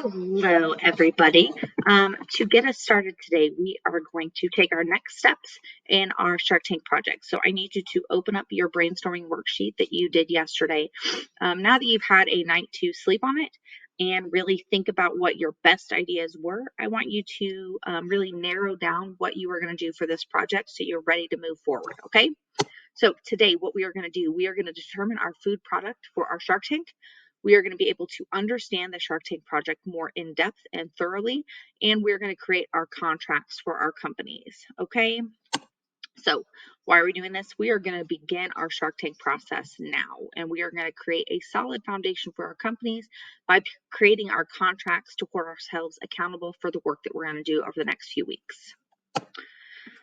Hello, everybody. To get us started today, we are going to take our next steps in our Shark Tank project. So I need you to open up your brainstorming worksheet that you did yesterday. Now that you've had a night to sleep on it and really think about what your best ideas were, I want you to really narrow down what you are going to do for this project so you're ready to move forward, okay? So today, what we are going to do, we are going to determine our food product for our Shark Tank. We are going to be able to understand the Shark Tank project more in depth and thoroughly, and we're going to create our contracts for our companies. Okay. So why are we doing this? We are going to begin our Shark Tank process now, and we are going to create a solid foundation for our companies by creating our contracts to hold ourselves accountable for the work that we're going to do over the next few weeks.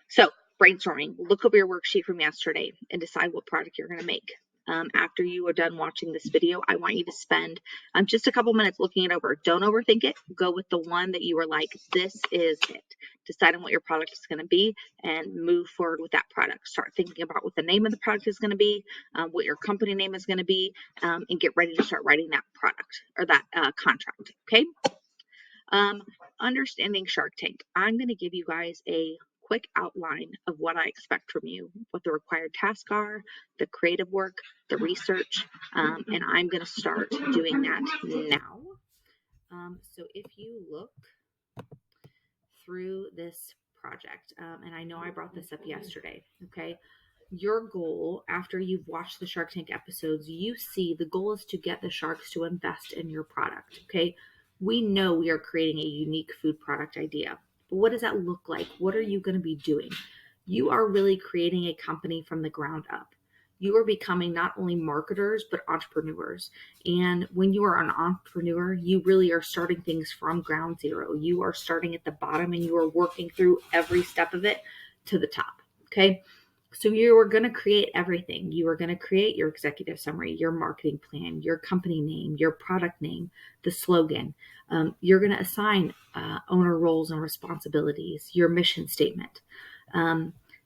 So brainstorming, look over your worksheet from yesterday and decide what product you're going to make. After you are done watching this video, I want you to spend just a couple minutes looking it over. Don't overthink it. Go with the one that you are like, this is it. Decide on what your product is going to be and move forward with that product. Start thinking about what the name of the product is going to be, what your company name is going to be, and get ready to start writing that product or that contract. Okay. Understanding Shark Tank. I'm going to give you guys a quick outline of what I expect from you, what the required tasks are, the creative work, the research, and I'm going to start doing that now. So if you look through this project, and I know I brought this up yesterday, okay? Your goal after you've watched the Shark Tank episodes, you see the goal is to get the sharks to invest in your product, okay? We know we are creating a unique food product idea, but what does that look like? What are you going to be doing? You are really creating a company from the ground up. You are becoming not only marketers, but entrepreneurs. And when you are an entrepreneur, you really are starting things from ground zero. You are starting at the bottom and you are working through every step of it to the top, okay? So you are going to create everything. You are going to create your executive summary, your marketing plan, your company name, your product name, the slogan. You're going to assign owner roles and responsibilities, your mission statement.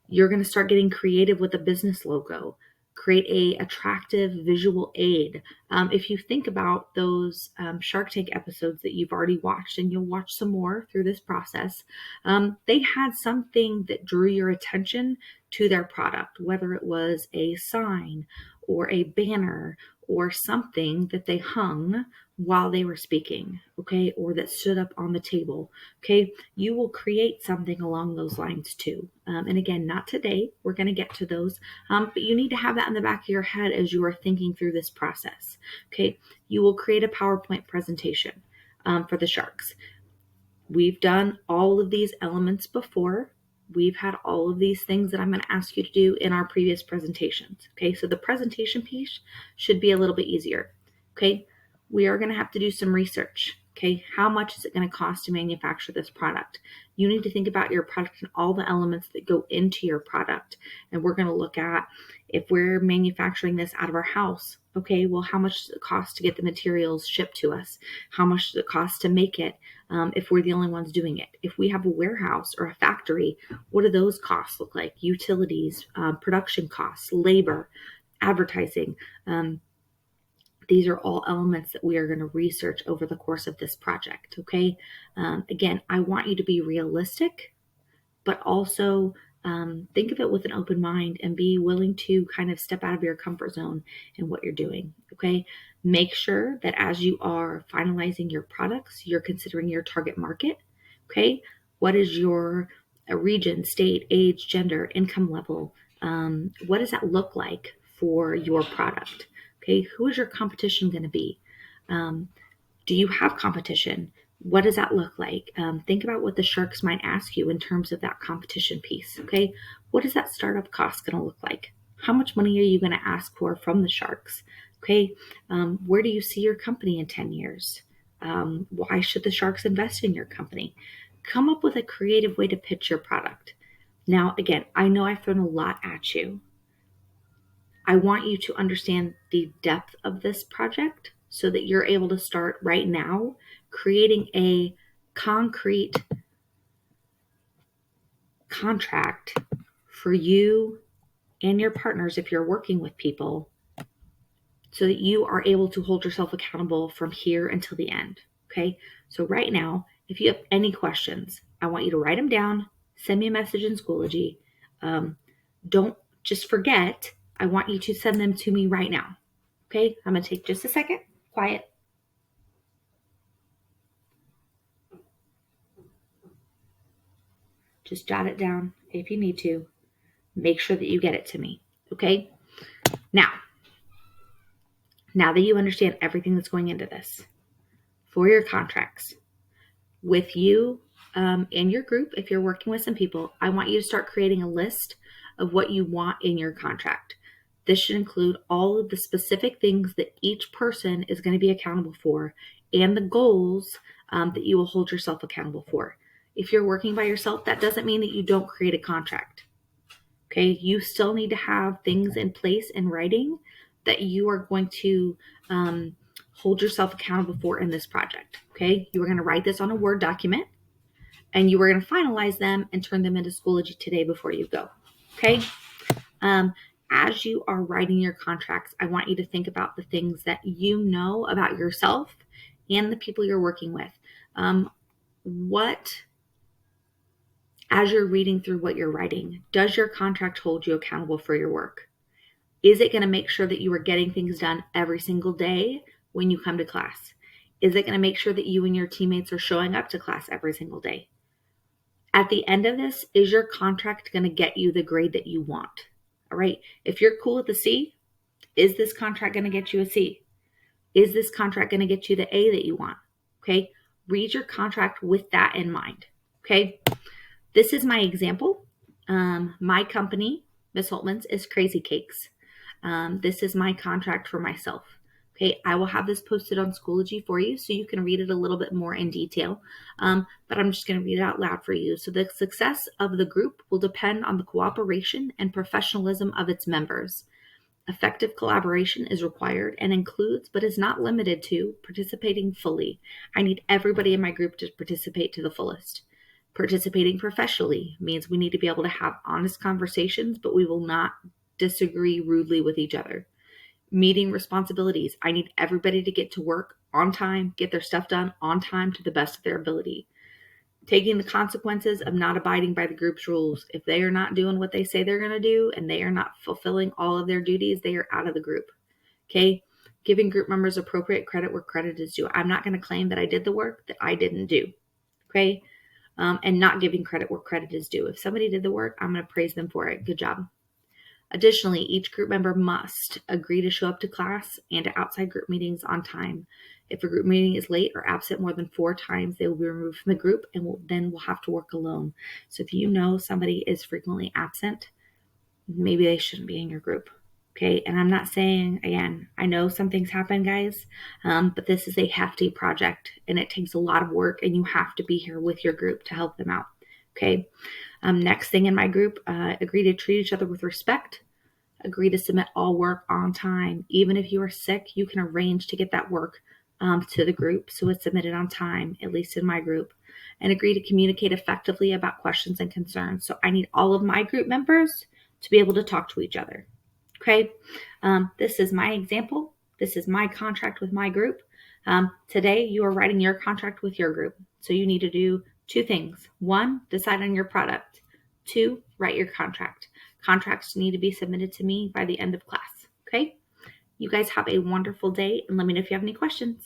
You're going to start getting creative with a business logo. Create a attractive visual aid. If you think about those Shark Tank episodes that you've already watched, and you'll watch some more through this process, they had something that drew your attention to their product, whether it was a sign or a banner or something that they hung while they were speaking, okay, or that stood up on the table, okay. You will create something along those lines too. And again, not today, we're going to get to those, but you need to have that in the back of your head as you are thinking through this process, okay. You will create a PowerPoint presentation for the sharks. We've done all of these elements before. We've had all of these things that I'm going to ask you to do in our previous presentations. Okay, so the presentation piece should be a little bit easier. Okay, we are going to have to do some research. Okay, how much is it going to cost to manufacture this product? You need to think about your product and all the elements that go into your product. And we're going to look at if we're manufacturing this out of our house. Okay, well, how much does it cost to get the materials shipped to us? How much does it cost to make it if we're the only ones doing it? If we have a warehouse or a factory, what do those costs look like? Utilities, production costs, labor, advertising. These are all elements that we are going to research over the course of this project, okay? Again, I want you to be realistic, but also think of it with an open mind and be willing to kind of step out of your comfort zone in what you're doing, okay? Make sure that as you are finalizing your products, you're considering your target market, okay? What is your region, state, age, gender, income level? What does that look like for your product? Okay, who is your competition going to be? Do you have competition? What does that look like? Think about what the sharks might ask you in terms of that competition piece. Okay, what is that startup cost going to look like? How much money are you going to ask for from the sharks? Okay, where do you see your company in 10 years? Why should the sharks invest in your company? Come up with a creative way to pitch your product. Now, again, I know I've thrown a lot at you. I want you to understand the depth of this project so that you're able to start right now creating a concrete contract for you and your partners if you're working with people so that you are able to hold yourself accountable from here until the end, Okay, so right now, if you have any questions, I want you to write them down, send me a message in Schoology. Don't just forget, I want you to send them to me right now. Okay, I'm going to take just a second. Quiet. Just jot it down if you need to. Make sure that you get it to me. Okay, now that you understand everything that's going into this, for your contracts, with you and your group, if you're working with some people, I want you to start creating a list of what you want in your contract. This should include all of the specific things that each person is going to be accountable for and the goals that you will hold yourself accountable for. If you're working by yourself, that doesn't mean that you don't create a contract. Okay, you still need to have things in place in writing that you are going to hold yourself accountable for in this project. Okay, you are going to write this on a Word document and you are going to finalize them and turn them into Schoology today before you go. Okay, as you are writing your contracts, I want you to think about the things that you know about yourself and the people you're working with. As you're reading through what you're writing, does your contract hold you accountable for your work? Is it going to make sure that you are getting things done every single day when you come to class? Is it going to make sure that you and your teammates are showing up to class every single day? At the end of this, is your contract going to get you the grade that you want? All right. If you're cool with the C, is this contract going to get you a C? Is this contract going to get you the A that you want? Okay. Read your contract with that in mind. Okay. This is my example. My company, Miss Hultman's, is Crazy Cakes. This is my contract for myself. Okay, I will have this posted on Schoology for you so you can read it a little bit more in detail. But I'm just going to read it out loud for you. So the success of the group will depend on the cooperation and professionalism of its members. Effective collaboration is required and includes, but is not limited to, participating fully. I need everybody in my group to participate to the fullest. Participating professionally means we need to be able to have honest conversations, but we will not disagree rudely with each other. Meeting responsibilities. I need everybody to get to work on time, get their stuff done on time to the best of their ability. Taking the consequences of not abiding by the group's rules. If they are not doing what they say they're going to do and they are not fulfilling all of their duties, they are out of the group. Okay? Giving group members appropriate credit where credit is due. I'm not going to claim that I did the work that I didn't do. Okay? And not giving credit where credit is due. If somebody did the work, I'm going to praise them for it. Good job. Additionally, each group member must agree to show up to class and to outside group meetings on time. If a group meeting is late or absent more than 4 times, they will be removed from the group and will have to work alone. So if you know somebody is frequently absent, maybe they shouldn't be in your group. Okay, and I'm not saying, again, I know some things happen, guys, but this is a hefty project and it takes a lot of work and you have to be here with your group to help them out. Okay, next thing in my group, agree to treat each other with respect. Agree to submit all work on time. Even if you are sick, you can arrange to get that work to the group so it's submitted on time, at least in my group. And agree to communicate effectively about questions and concerns. So I need all of my group members to be able to talk to each other. Okay, this is my example. This is my contract with my group. Today, you are writing your contract with your group. So you need to do 2 things. 1, decide on your product. 2, write your contract. Contracts need to be submitted to me by the end of class. Okay, you guys have a wonderful day and let me know if you have any questions.